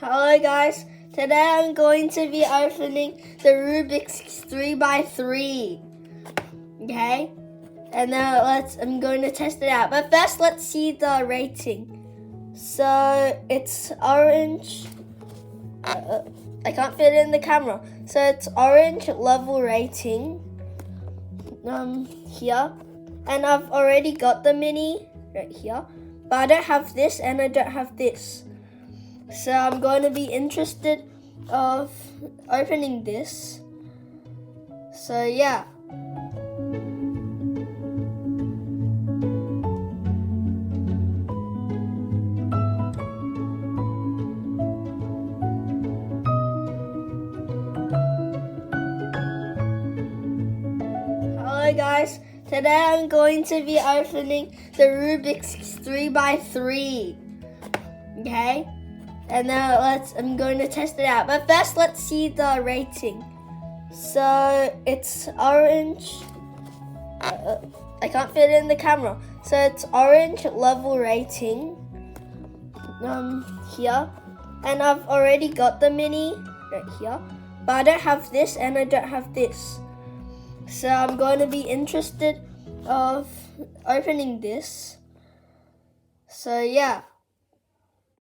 Hello guys, today I'm going to be opening the Rubik's 3x3. Okay, and now I'm going to test it out. But first let's see the rating. So it's orange. I can't fit it in the camera. So it's orange level rating. Here. And I've already got the mini right here. But I don't have this and I don't have this. So I'm going to be interested of opening this. So yeah. Hello guys, today I'm going to be opening the Rubik's 3x3. Okay? And now I'm going to test it out. But first let's see the rating. So it's orange. I can't fit it in the camera. So it's orange level rating. Here. And I've already got the mini right here. But I don't have this and I don't have this. So I'm going to be interested of opening this. So yeah.